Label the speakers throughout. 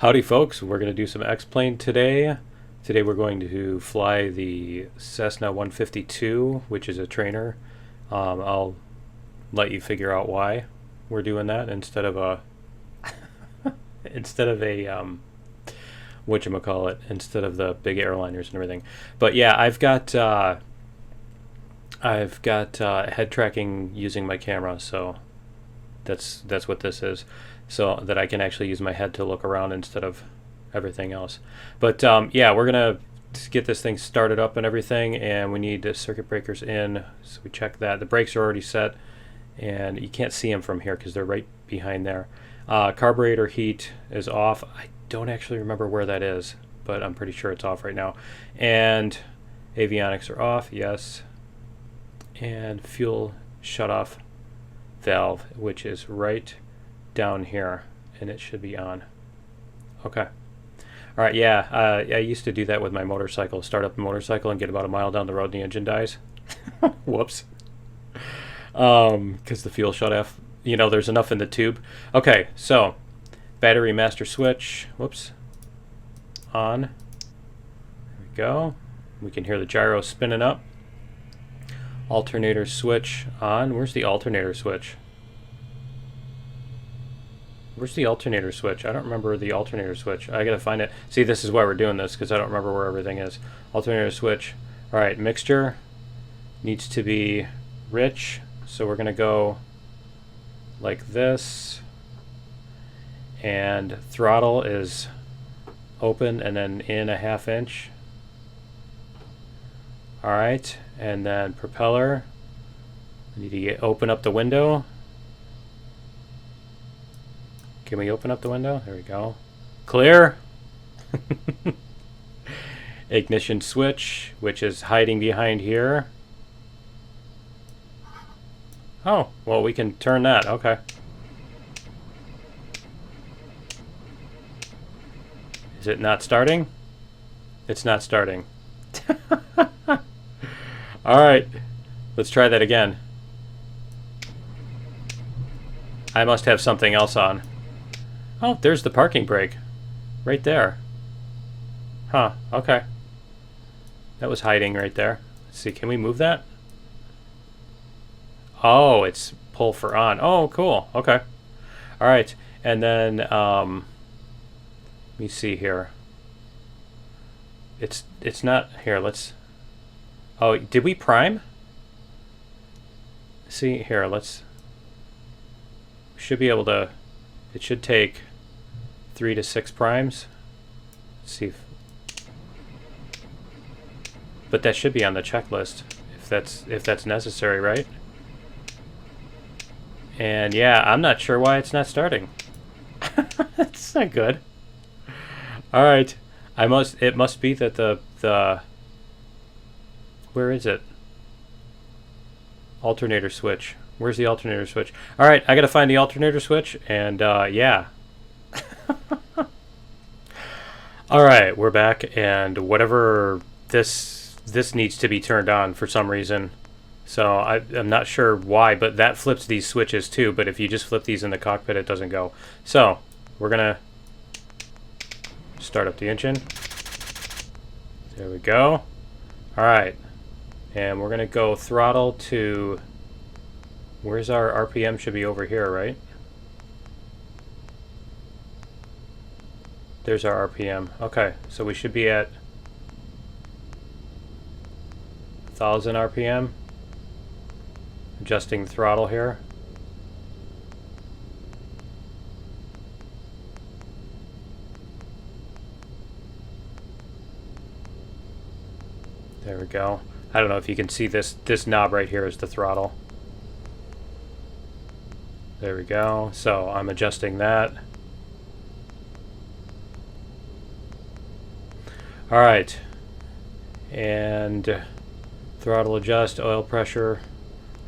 Speaker 1: Howdy folks, we're going to do some Xplane today. Today we're going to fly the Cessna 152, which is a trainer. I'll let you figure out why we're doing that instead of a instead of the big airliners and everything. But yeah, I've got head tracking using my camera, so that's what this is, so that I can actually use my head to look around instead of everything else. But yeah, we're gonna get this thing started up and everything, and we need the circuit breakers in, so we check that. The brakes are already set, and you can't see them from here because they're right behind there. Carburetor heat is off. I don't actually remember where that is, but I'm pretty sure it's off right now. And avionics are off, yes. And fuel shutoff valve, which is right down here, and it should be on. Okay. All right, yeah, I used to do that with my motorcycle, start up the motorcycle and get about a mile down the road and the engine dies. Whoops. Because the fuel shut off. You know, there's enough in the tube. Okay, so battery master switch, whoops, on. There we go. We can hear the gyro spinning up. Alternator switch on. Where's the alternator switch? Where's the alternator switch? I don't remember the alternator switch. I gotta find it. See, this is why we're doing this, because I don't remember where everything is. Alternator switch. All right, mixture needs to be rich, so we're gonna go like this. And throttle is open and then in a 1/2 inch. All right, and then propeller. We need to open up the window. Can we open up the window? There we go. Clear. Ignition switch, which is hiding behind here. Oh, well, we can turn that. Okay. Is it not starting? It's not starting. All right. Let's try that again. I must have something else on. Oh, there's the parking brake. Right there. Huh, okay. That was hiding right there. Let's see, can we move that? Oh, it's pull for on. Oh, cool. Okay. All right. And then, let me see here. It's not here. Let's. Oh, did we prime? See here. Let's. Should be able to. It should take 3 to 6 primes. Let's see but that should be on the checklist if that's necessary, right? And yeah, I'm not sure why it's not starting. That's not good. All right, it must be that the where is it? Alternator switch. Where's the alternator switch? All right, I gotta find the alternator switch, and yeah. All right, we're back, and whatever this needs to be turned on for some reason. So I'm not sure why, but that flips these switches too. But if you just flip these in the cockpit, it doesn't go. So we're gonna start up the engine. There we go. All right, and we're gonna go throttle to. Where's our RPM? Should be over here, right? There's our RPM. Okay, so we should be at 1,000 RPM. Adjusting the throttle here. There we go. I don't know if you can see this knob right here is the throttle. There we go. So I'm adjusting that. All right. And throttle adjust, oil pressure.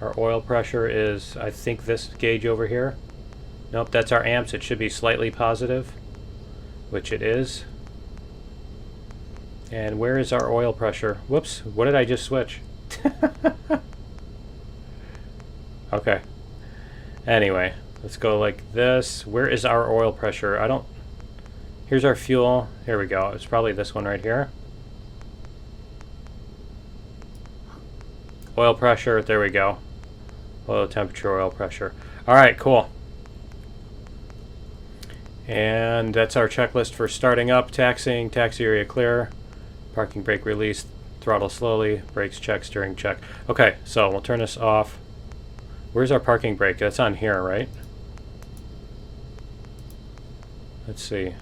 Speaker 1: Our oil pressure is, I think, this gauge over here. Nope, that's our amps. It should be slightly positive, which it is. And where is our oil pressure? Whoops, what did I just switch? Okay. Anyway, let's go like this. Where is our oil pressure? I don't Here's our fuel. Here we go. It's probably this one right here. Oil pressure. There we go. Oil temperature, oil pressure. All right, cool. And that's our checklist for starting up, taxiing, taxi area clear, parking brake release, throttle slowly, brakes check, steering check. Okay, so we'll turn this off. Where's our parking brake? That's on here, right? Let's see.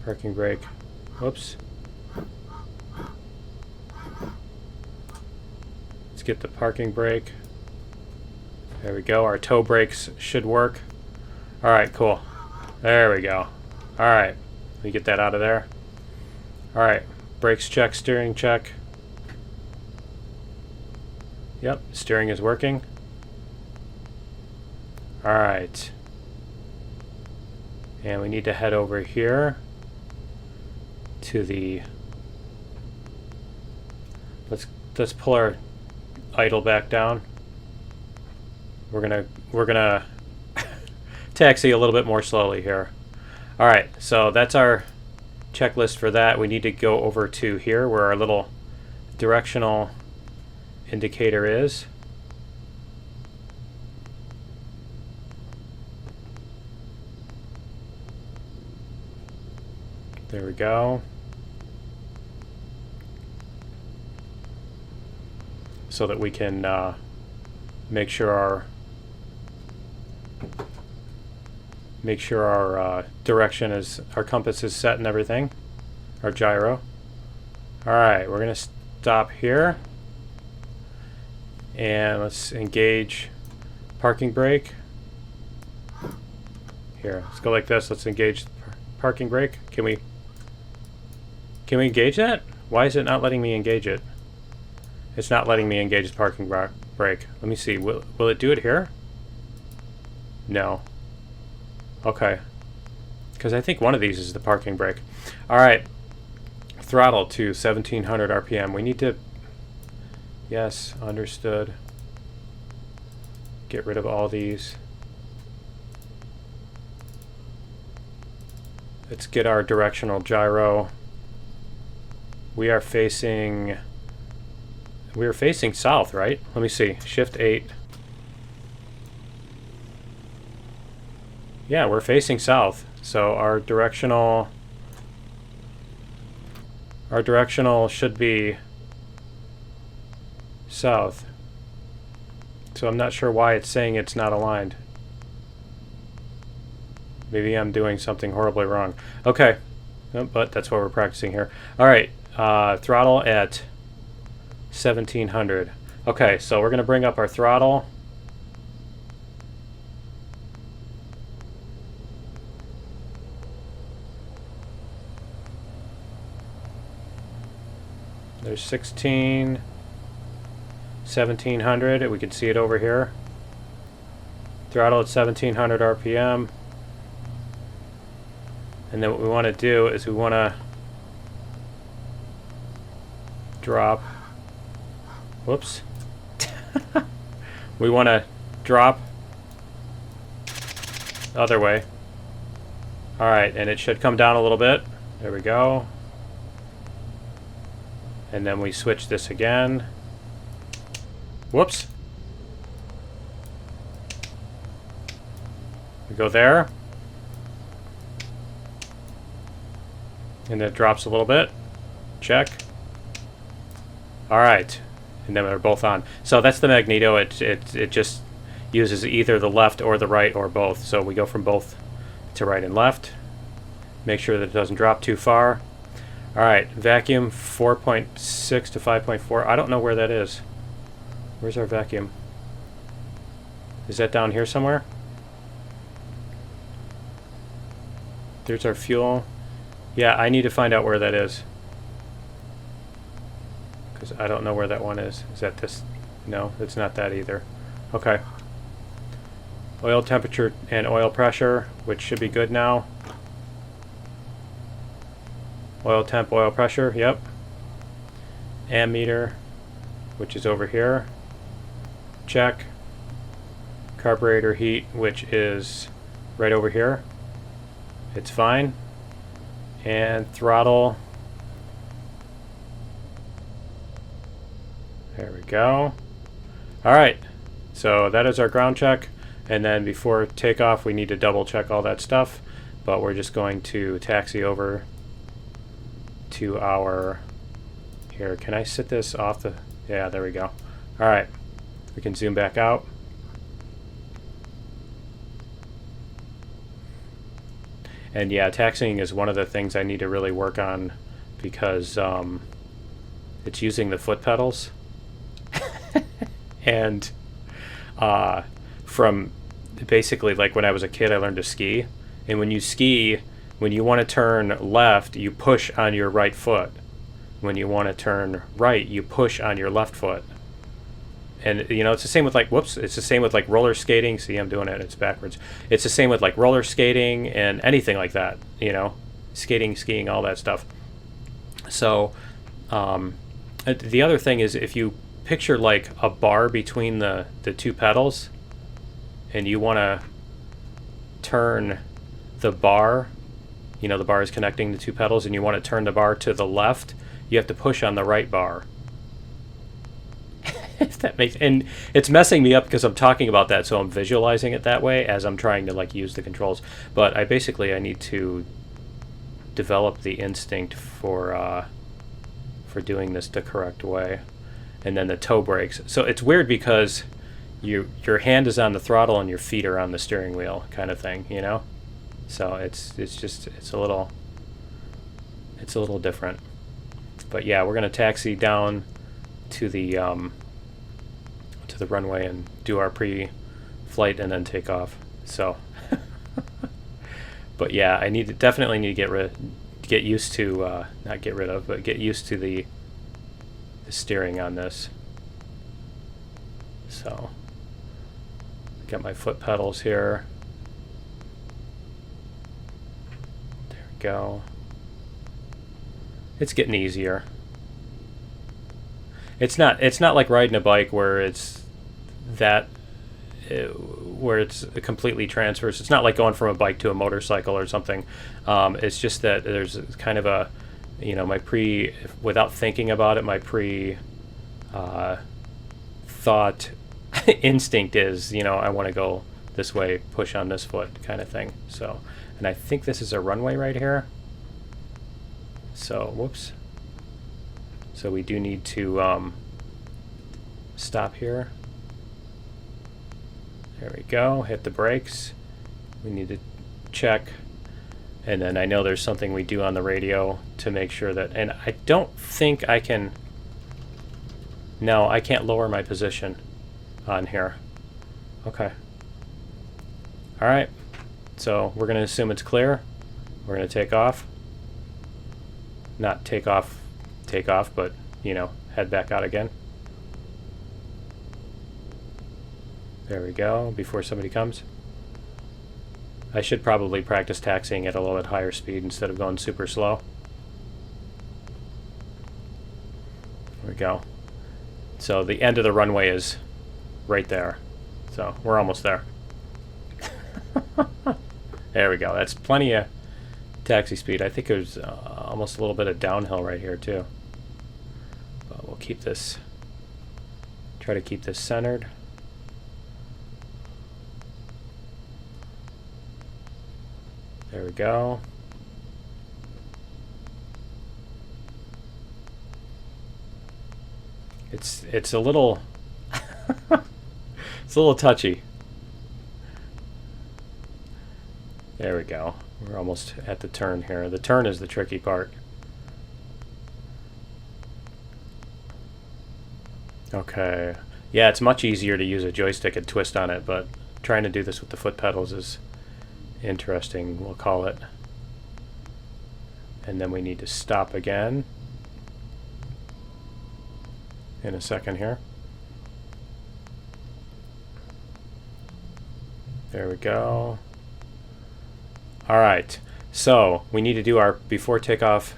Speaker 1: Parking brake. Whoops. Let's get the parking brake. There we go. Our toe brakes should work. All right, cool. There we go. All right. Let me get that out of there. All right. Brakes check, steering check. Yep, steering is working. All right. And we need to head over here to the... Let's pull our idle back down. We're gonna taxi a little bit more slowly here. All right, so that's our checklist for that. We need to go over to here where our little directional indicator is. There we go. So that we can make sure our direction is, our compass is set and everything, our gyro. All right, we're gonna stop here and let's engage parking brake. Here, let's go like this. Let's engage parking brake. Can we engage that? Why is it not letting me engage it? It's not letting me engage the parking brake. Let me see. Will it do it here? No. Okay. Because I think one of these is the parking brake. All right. Throttle to 1700 RPM. We need to... Yes, understood. Get rid of all these. Let's get our directional gyro. We are facing south, right? Let me see. Shift 8. Yeah, we're facing south. So our directional should be south. So I'm not sure why it's saying it's not aligned. Maybe I'm doing something horribly wrong. Okay, but that's what we're practicing here. All right, throttle at 1700. Okay, so we're going to bring up our throttle. There's 16, 1700. We can see it over here. Throttle at 1700 RPM. And then what we want to do is we want to drop. Whoops. We want to drop the other way. All right, and it should come down a little bit. There we go. And then we switch this again. Whoops. We go there. And it drops a little bit. Check. All right. And then they're both on. So that's the magneto. It just uses either the left or the right or both. So we go from both to right and left. Make sure that it doesn't drop too far. All right. Vacuum 4.6 to 5.4. I don't know where that is. Where's our vacuum? Is that down here somewhere? There's our fuel. Yeah, I need to find out where that is. Because I don't know where that one is. Is that this? No, it's not that either. Okay. Oil temperature and oil pressure, which should be good now. Oil temp, oil pressure, yep. Ammeter, which is over here. Check. Carburetor heat, which is right over here. It's fine. And throttle. There we go. All right, so that is our ground check. And then before takeoff, we need to double check all that stuff. But we're just going to taxi over to our... Here, can I sit this off the... Yeah, there we go. All right, we can zoom back out. And yeah, taxiing is one of the things I need to really work on because it's using the foot pedals. And from basically like when I was a kid, I learned to ski. And when you ski, when you want to turn left, you push on your right foot. When you want to turn right, you push on your left foot. And you know, it's the same with like, whoops, it's the same with like roller skating. See, I'm doing it, it's backwards. It's the same with like roller skating and anything like that, you know, skating, skiing, all that stuff. So the other thing is if you picture like a bar between the two pedals and you want to turn the bar, you know, the bar is connecting the two pedals and you want to turn the bar to the left, you have to push on the right bar. If that makes, and it's messing me up because I'm talking about that, so I'm visualizing it that way as I'm trying to like use the controls. But I need to develop the instinct for doing this the correct way. And then the toe brakes. So it's weird because your hand is on the throttle and your feet are on the steering wheel, kind of thing, you know. So it's a little different. But yeah, we're gonna taxi down to the runway and do our pre-flight and then take off. So, but yeah, I definitely need to get used to not get rid of, but get used to the steering on this. So, got my foot pedals here. There we go. It's getting easier. It's not like riding a bike where it's completely transfers. It's not like going from a bike to a motorcycle or something. It's just that there's kind of a, you know, without thinking about it, my thought instinct is, you know, I want to go this way, push on this foot kind of thing. So, and I think this is a runway right here. So, whoops. So we do need to stop here. There we go, hit the brakes. We need to check. And then I know there's something we do on the radio to make sure that, and I don't think I can, no, I can't lower my position on here. Okay. All right, so we're gonna assume it's clear. We're gonna take off. Not take off, but, you know, head back out again. There we go, before somebody comes. I should probably practice taxiing at a little bit higher speed instead of going super slow. There we go. So the end of the runway is right there. So we're almost there. There we go, that's plenty of taxi speed. I think there's almost a little bit of downhill right here too. But we'll keep this, try to keep this centered. There we go. It's a little it's a little touchy. There we go. We're almost at the turn here. The turn is the tricky part. Okay. Yeah, it's much easier to use a joystick and twist on it, but trying to do this with the foot pedals is interesting, we'll call it. And then we need to stop again in a second here. There we go. All right, so we need to do our before takeoff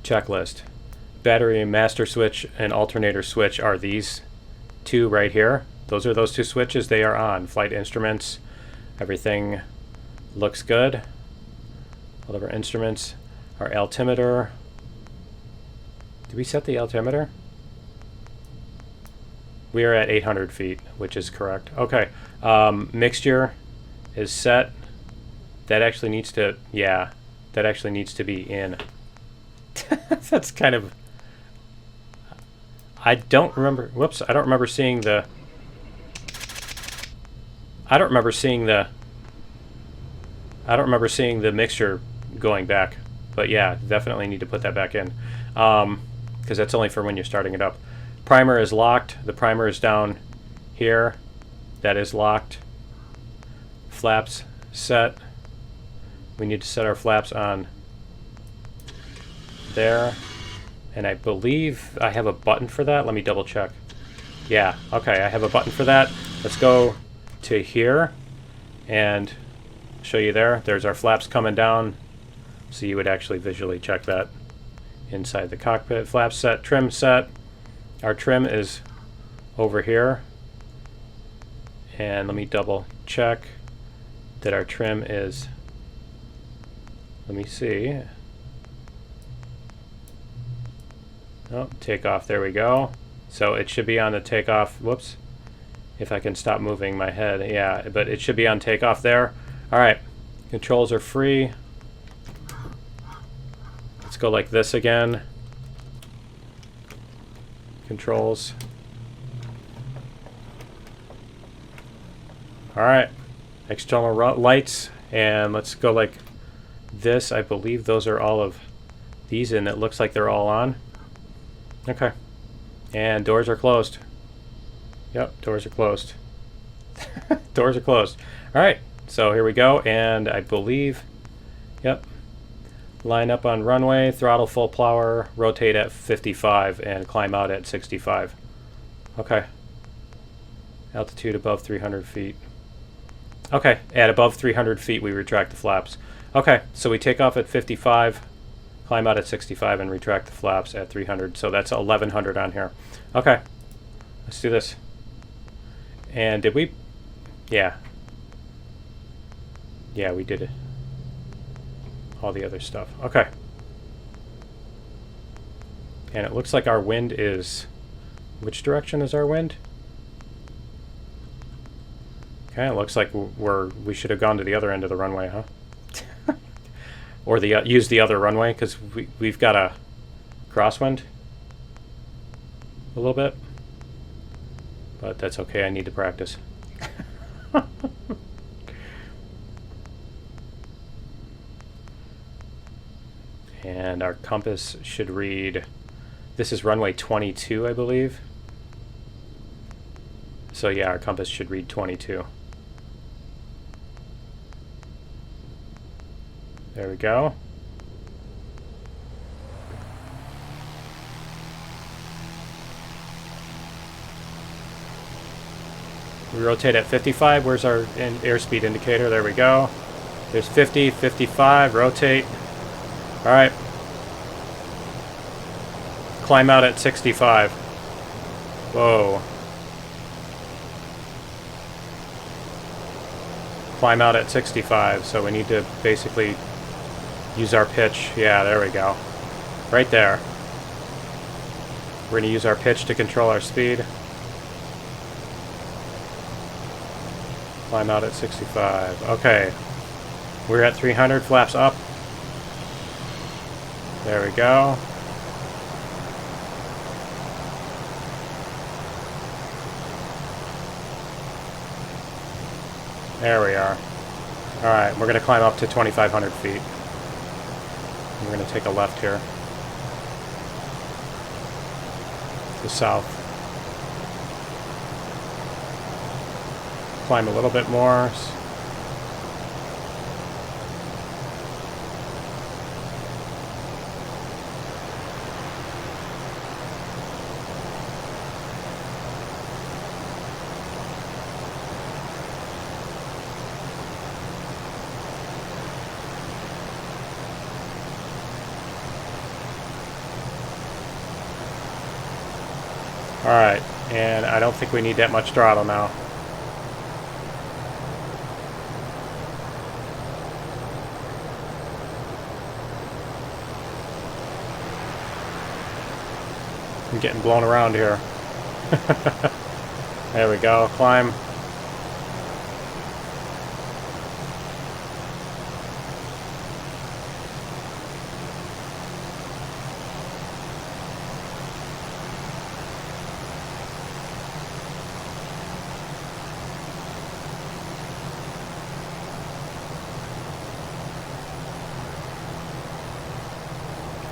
Speaker 1: checklist. Battery master switch and alternator switch are these two right here. Those are those two switches. They are on. Flight instruments, everything looks good. All of our instruments Our altimeter. Did we set the altimeter? We are at 800 feet, which is correct. Okay. Mixture is set. That actually needs to, yeah, that actually needs to be in. That's kind of, I don't remember, whoops, I don't remember seeing the, I don't remember seeing the mixture going back. But yeah, definitely need to put that back in. Because that's only for when you're starting it up. Primer is locked. The primer is down here. That is locked. Flaps set. We need to set our flaps on there. And I believe I have a button for that. Let me double check. Yeah, okay, I have a button for that. Let's go to here and show you there. There's our flaps coming down. So you would actually visually check that inside the cockpit. Flap set, trim set. Our trim is over here. And let me double check that our trim is, let me see. Oh, takeoff, there we go. So it should be on the takeoff, whoops. If I can stop moving my head, yeah, but it should be on takeoff there. All right, controls are free. Let's go like this again. Controls. All right, external lights, and let's go like this. I believe those are all of these, and it looks like they're all on. Okay, and doors are closed. Yep, doors are closed. Doors are closed. All right, so here we go, and I believe, yep. Line up on runway, throttle full power, rotate at 55, and climb out at 65. Okay. Altitude above 300 feet. Okay, at above 300 feet we retract the flaps. Okay, so we take off at 55, climb out at 65, and retract the flaps at 300. So that's 1100 on here. Okay, let's do this. And did we? Yeah. Yeah, we did it. All the other stuff. Okay. And it looks like our wind is... Which direction is our wind? Okay, it looks like we should have gone to the other end of the runway, huh? Or use the other runway, because we've got a crosswind. A little bit. But that's okay, I need to practice. And our compass should read, this is runway 22, I believe. So yeah, our compass should read 22. There we go. We rotate at 55. Where's our airspeed indicator? There we go. There's 50, 55, rotate. All right. Climb out at 65. Whoa. Climb out at 65, so we need to basically use our pitch. Yeah, there we go. Right there. We're going to use our pitch to control our speed. Climb out at 65. Okay. We're at 300, flaps up. There we go. There we are. Alright, we're going to climb up to 2,500 feet. We're going to take a left here. To south. Climb a little bit more. Alright, and I don't think we need that much throttle now. I'm getting blown around here. There we go. Climb.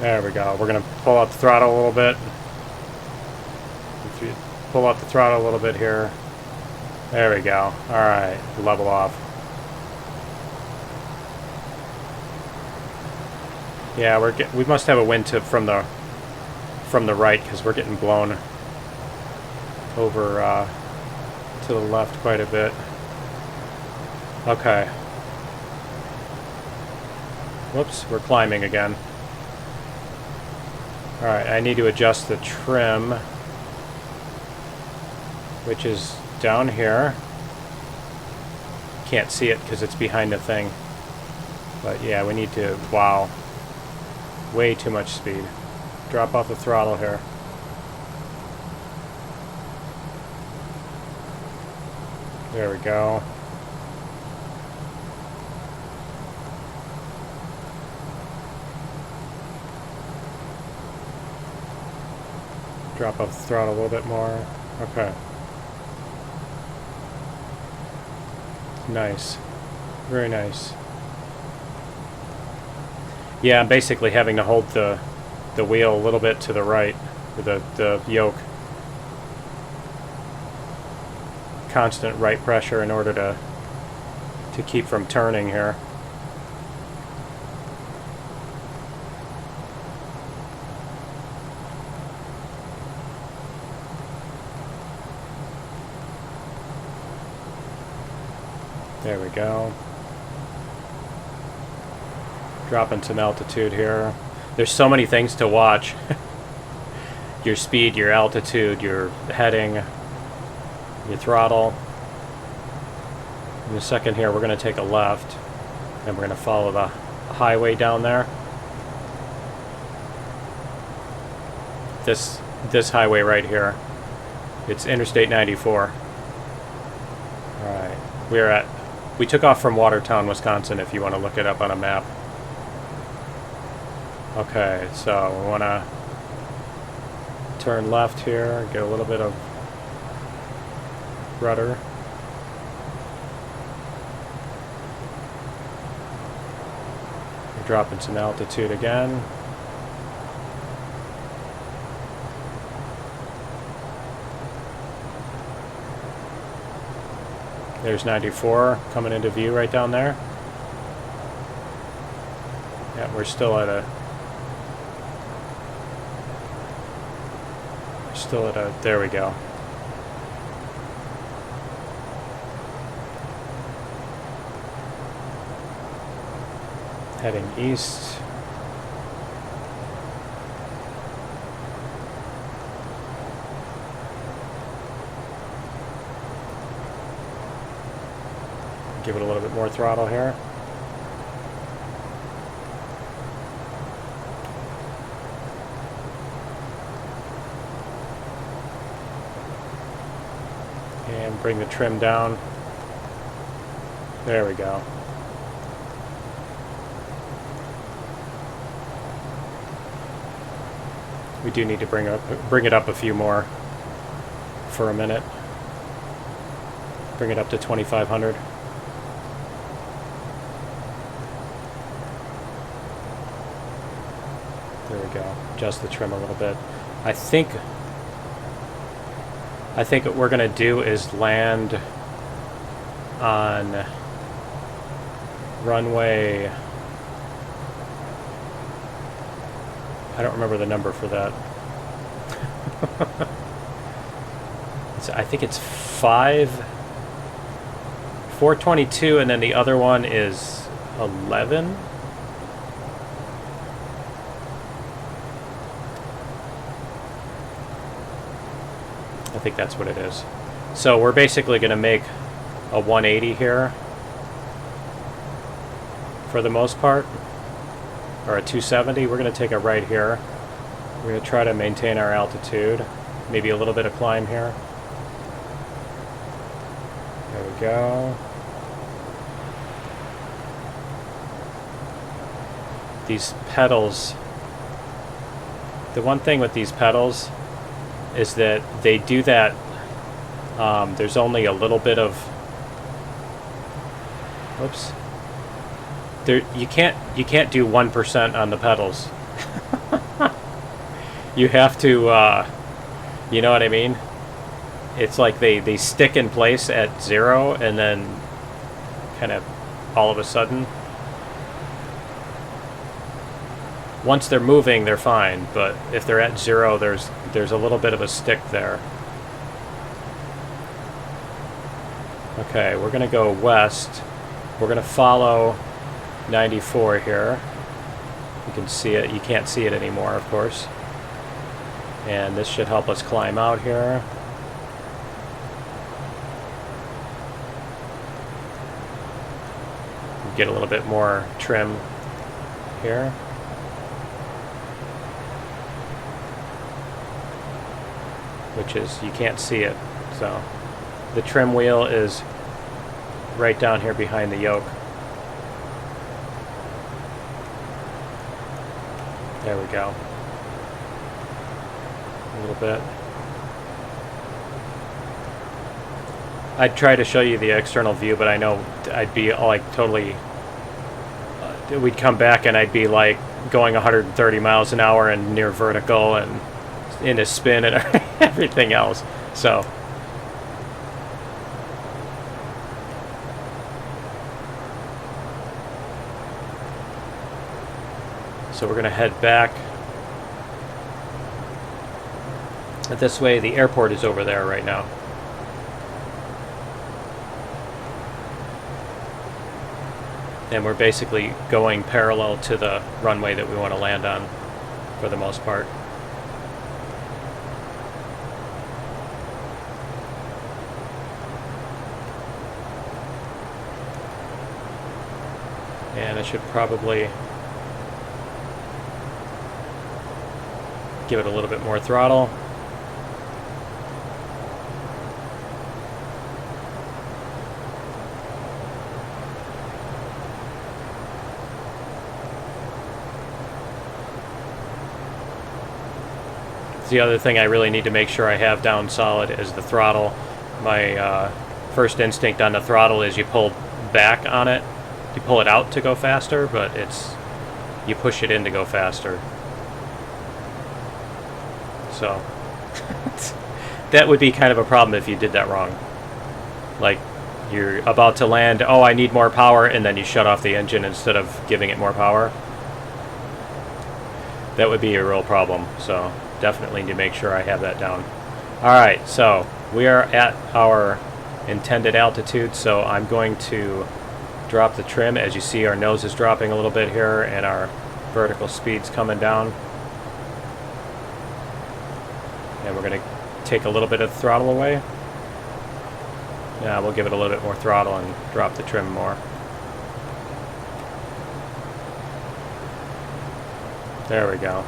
Speaker 1: There we go. We're going to pull out the throttle a little bit. If you pull out the throttle a little bit here. There we go. Alright, level off. Yeah, we must have a wind tip from the right, because we're getting blown over to the left quite a bit. Okay. Whoops, we're climbing again. Alright, I need to adjust the trim, which is down here. Can't see it because it's behind the thing. But yeah, we need to... Wow. Way too much speed. Drop off the throttle here. There we go. Drop off the throttle a little bit more. Okay. Nice. Very nice. Yeah, I'm basically having to hold the wheel a little bit to the right, or the yoke. Constant right pressure in order to keep from turning here. There we go. Dropping some altitude here. There's so many things to watch. Your speed, your altitude, your heading, your throttle. In a second here, we're going to take a left, and we're going to follow the highway down there. This highway right here. It's Interstate 94. Alright. We took off from Watertown, Wisconsin, if you want to look it up on a map. Okay, so we want to turn left here, get a little bit of rudder. We're dropping some altitude again. There's 94 coming into view right down there. Yeah, we're still at a... There we go. Heading east. Give it a little bit more throttle here. And bring the trim down. There we go. We do need to bring it up a few more for a minute. Bring it up to 2,500. There we go. Adjust the trim a little bit. I think what we're going to do is land on runway... I don't remember the number for that. I think it's 422, and then the other one is 11. I think that's what it is. So we're basically going to make a 180 here for the most part, or a 270. We're going to take a right here, We're going to try to maintain our altitude. Maybe a little bit of climb here. There we go. These pedals. The one thing with these pedals is that they do that. There's only a little bit of. Whoops. There, you can't do 1% on the pedals. You have to, you know what I mean? It's like they stick in place at 0 and then kind of all of a sudden. Once they're moving, they're fine, but if they're at 0, there's a little bit of a stick there. Okay, we're going to go west. We're going to follow 94 here. You can see it. You can't see it anymore, of course. And this should help us climb out here. Get a little bit more trim here. Which is, you can't see it. So the trim wheel is right down here behind the yoke. There we go. A little bit. I'd try to show you the external view, but I know I'd be like totally... we'd come back and I'd be like going 130 miles an hour and near vertical and in a spin and everything else. So... So we're going to head back. This way, the airport is over there right now. And we're basically going parallel to the runway that we want to land on for the most part. And I should probably give it a little bit more throttle. The other thing I really need to make sure I have down solid is the throttle. My first instinct on the throttle is you pull back on it. You pull it out to go faster, but you push it in to go faster. So that would be kind of a problem if you did that wrong. Like you're about to land, oh, I need more power, and then you shut off the engine instead of giving it more power. That would be a real problem. So definitely need to make sure I have that down. Alright, so we are at our intended altitude, so I'm going to drop the trim. As you see, our nose is dropping a little bit here and our vertical speed's coming down. And we're going to take a little bit of the throttle away. Yeah, we'll give it a little bit more throttle and drop the trim more. There we go.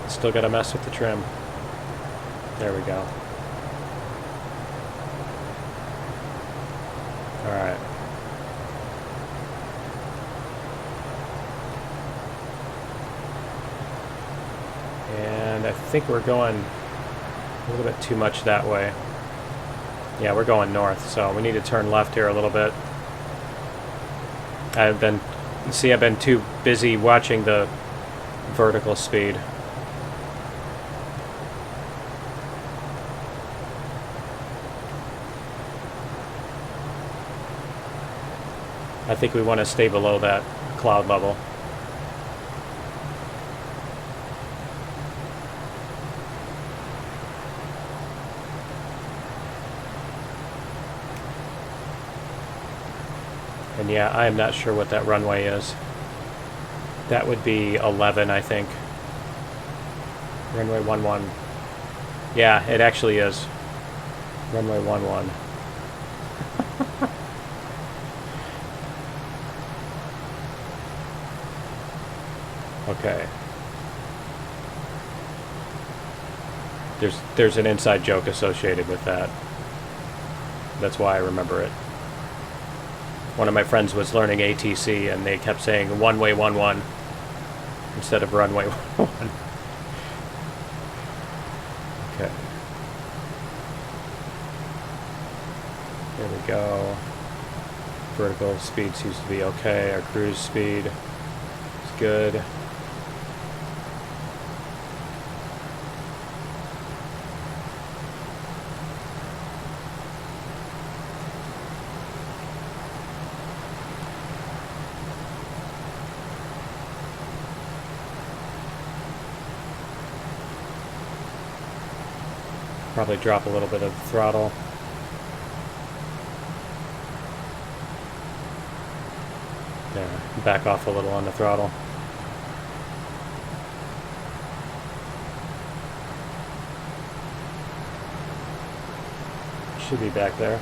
Speaker 1: Still got to mess with the trim. There we go. Alright. And I think we're going a little bit too much that way. Yeah, we're going north, so we need to turn left here a little bit. I've been too busy watching the vertical speed. I think we want to stay below that cloud level. And yeah, I am not sure what that runway is. That would be 11, I think. Runway 11. Yeah, it actually is. Runway 11. Okay. There's an inside joke associated with that. That's why I remember it. One of my friends was learning ATC and they kept saying one-way 11 instead of runway 11. Okay. There we go. Vertical speed seems to be okay. Our cruise speed is good. Probably drop a little bit of throttle. Yeah, back off a little on the throttle. Should be back there.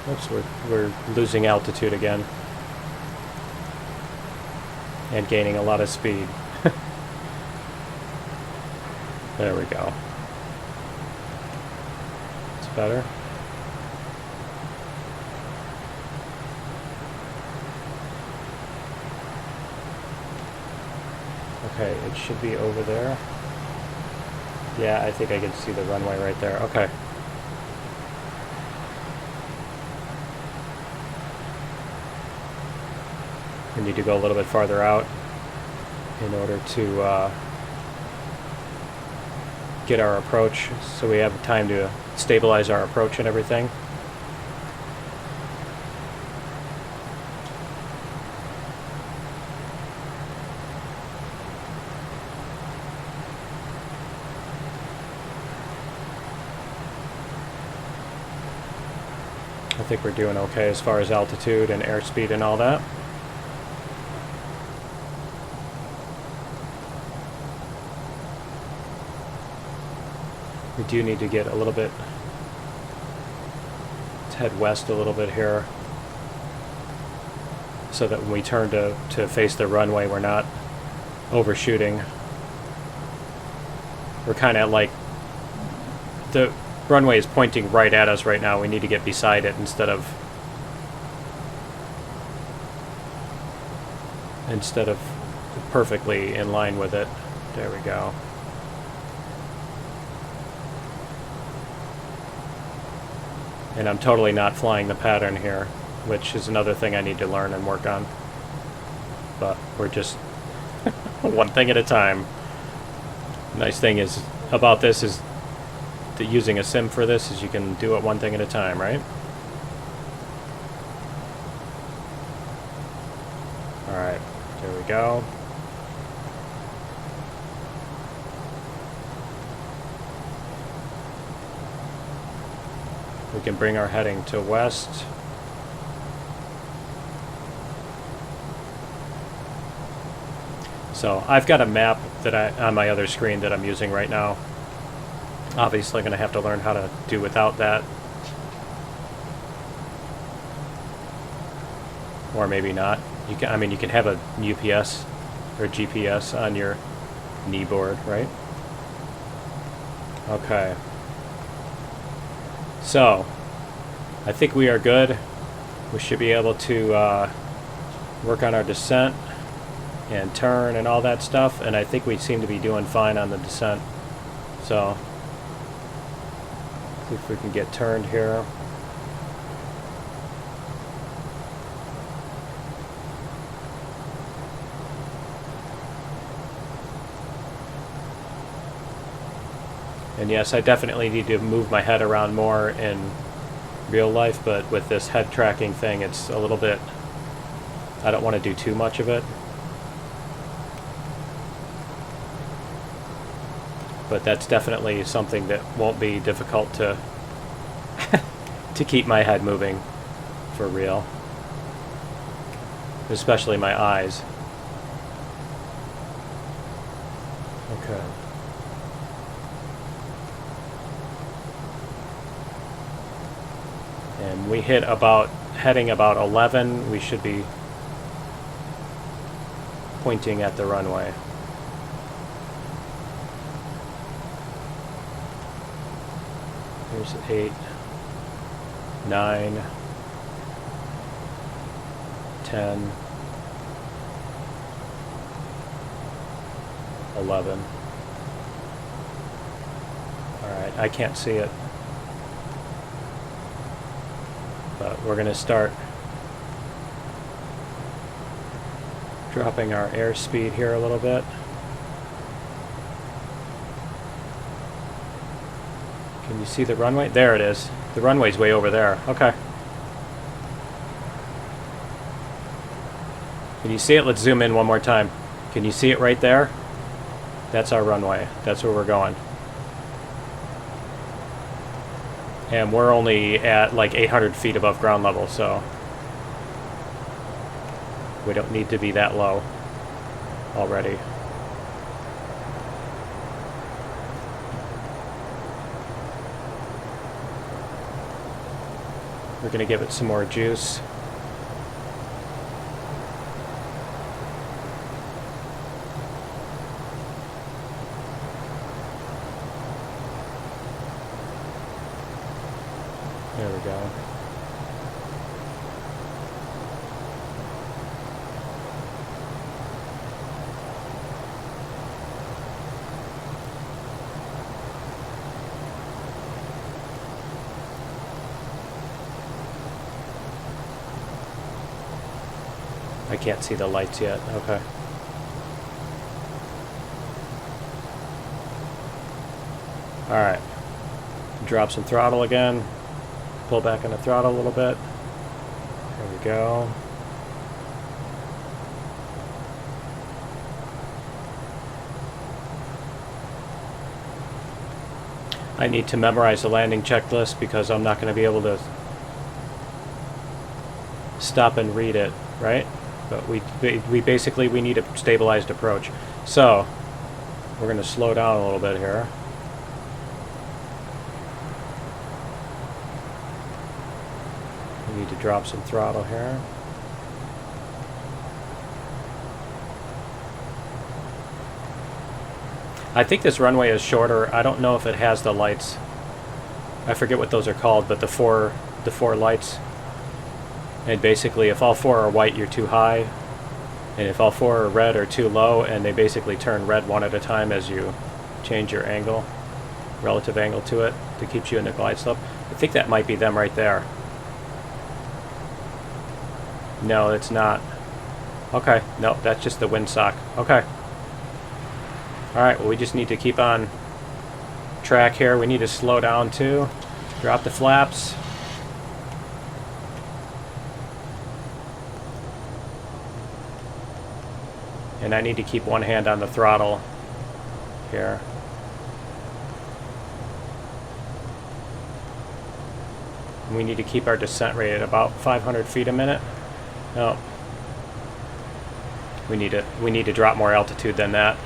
Speaker 1: Oops, we're losing altitude again. And gaining a lot of speed. There we go. It's better. Okay, it should be over there. Yeah, I think I can see the runway right there. Okay. We need to go a little bit farther out in order to get our approach, so we have time to stabilize our approach and everything. I think we're doing okay as far as altitude and airspeed and all that. We do need to get a little bit, let's head west a little bit here, so that when we turn to face the runway, we're not overshooting. We're kind of like, the runway is pointing right at us right now. We need to get beside it instead of perfectly in line with it. There we go. And I'm totally not flying the pattern here, which is another thing I need to learn and work on. But we're just one thing at a time. Nice thing is about this is that using a sim for this is you can do it one thing at a time, right? Alright, there we go. We can bring our heading to west. So I've got a map that on my other screen that I'm using right now. Obviously going to have to learn how to do without that. Or maybe not. You can, I mean, you can have a UPS or GPS on your knee board, right? Okay. So, I think we are good. We should be able to work on our descent and turn and all that stuff, and I think we seem to be doing fine on the descent. So, see if we can get turned here. And yes, I definitely need to move my head around more in real life, but with this head tracking thing, it's a little bit, I don't want to do too much of it. But that's definitely something that won't be difficult to to keep my head moving for real. Especially my eyes. Okay. And we hit about, heading about 11, we should be pointing at the runway. Here's 8, 9, 10, 11. Alright, I can't see it. But we're going to start dropping our airspeed here a little bit. Can you see the runway? There it is. The runway's way over there. Okay. Can you see it? Let's zoom in one more time. Can you see it right there? That's our runway. That's where we're going. And we're only at like 800 feet above ground level, so we don't need to be that low already. We're going to give it some more juice. There we go. I can't see the lights yet. Okay. Alright. Drop some throttle again. Pull back on the throttle a little bit. There we go. I need to memorize the landing checklist because I'm not going to be able to stop and read it, right? But we basically need a stabilized approach. So we're going to slow down a little bit here. We need to drop some throttle here. I think this runway is shorter. I don't know if it has the lights. I forget what those are called, but the four lights. And basically, if all four are white, you're too high. And if all four are red, are too low. And they basically turn red one at a time as you change your angle, relative angle to it, to keep you in the glide slope. I think that might be them right there. No, it's not. Okay, no, that's just the windsock. Okay. Alright, well, we just need to keep on track here. We need to slow down too. Drop the flaps. And I need to keep one hand on the throttle here. And we need to keep our descent rate at about 500 feet a minute. No. We need to drop more altitude than that.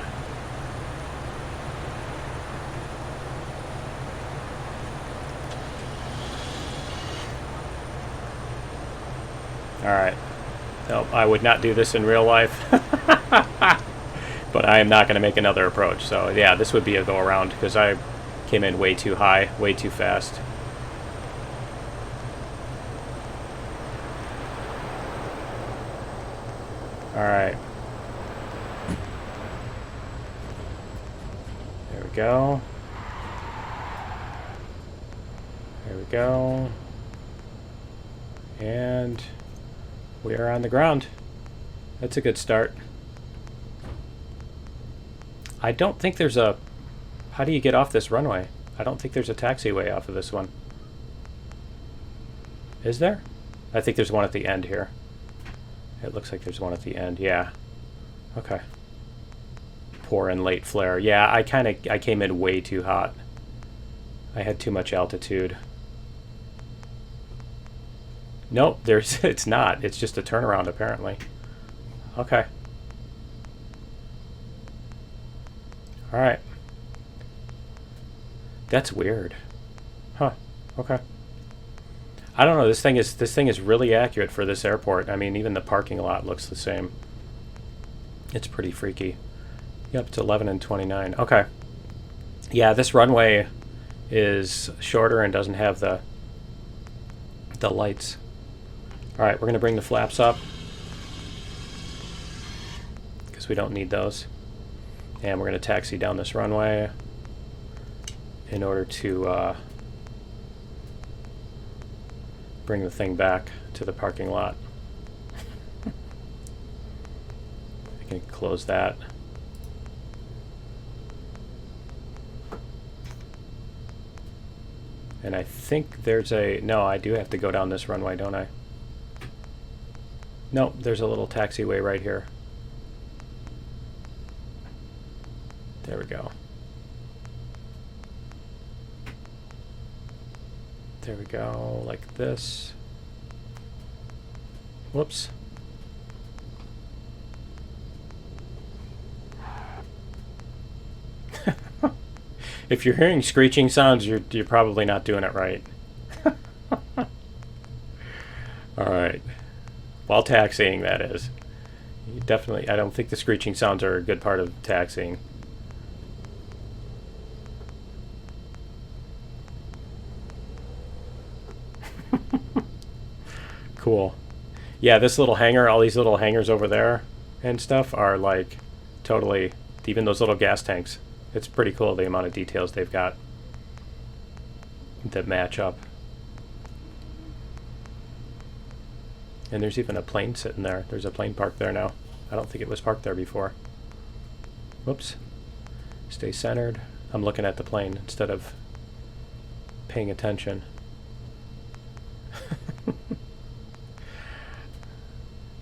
Speaker 1: Alright. No, I would not do this in real life. But I am not going to make another approach. So yeah, this would be a go around because I came in way too high, way too fast. Alright. There we go. There we go. And we are on the ground. That's a good start. I don't think there's a... How do you get off this runway? I don't think there's a taxiway off of this one. Is there? I think there's one at the end here. It looks like there's one at the end. Yeah. Okay. Poor and late flare. Yeah, I came in way too hot. I had too much altitude. Nope, there's it's not. It's just a turnaround apparently. Okay. All right. That's weird. Huh. Okay. I don't know. This thing is really accurate for this airport. I mean, even the parking lot looks the same. It's pretty freaky. Yep, it's 11 and 29. Okay. Yeah, this runway is shorter and doesn't have the lights. All right, we're going to bring the flaps up because we don't need those. And we're going to taxi down this runway in order to bring the thing back to the parking lot. I can close that. And I think there's a... No, I do have to go down this runway, don't I? Nope, there's a little taxiway right here. There we go. There we go, like this. Whoops. If you're hearing screeching sounds, you're probably not doing it right. All right. While taxiing, that is. You definitely, I don't think the screeching sounds are a good part of taxiing. Cool. Yeah, this little hangar, all these little hangars over there and stuff are like totally, even those little gas tanks. It's pretty cool the amount of details they've got that match up. And there's even a plane sitting there. There's a plane parked there now. I don't think it was parked there before. Whoops. Stay centered. I'm looking at the plane instead of paying attention.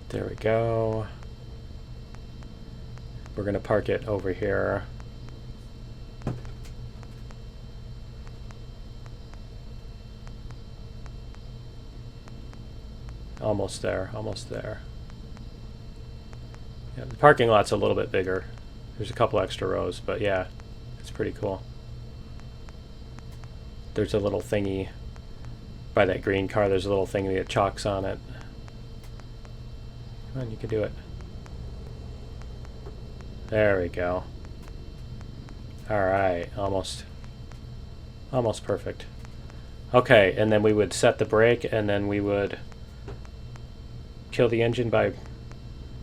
Speaker 1: There we go. We're going to park it over here. Almost there, almost there. Yeah, the parking lot's a little bit bigger. There's a couple extra rows, but yeah, it's pretty cool. There's a little thingy by that green car. There's a little thingy that chalks on it. Come on, you can do it. There we go. All right, almost perfect. Okay, and then we would set the brake, and then we would kill the engine by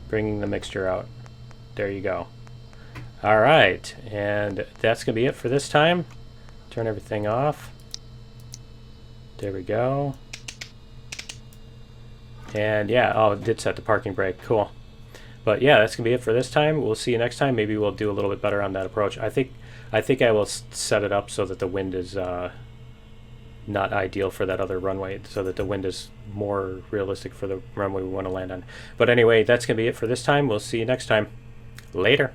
Speaker 1: bringing the mixture out. There you go. All right, and that's gonna be it for this time. Turn everything off. There we go. And yeah, oh, it did set the parking brake. Cool. But yeah, that's gonna be it for this time. We'll see you next time. Maybe we'll do a little bit better on that approach. I think I will set it up so that the wind is not ideal for that other runway, so that the wind is more realistic for the runway we want to land on. But anyway, that's gonna be it for this time. We'll see you next time. Later.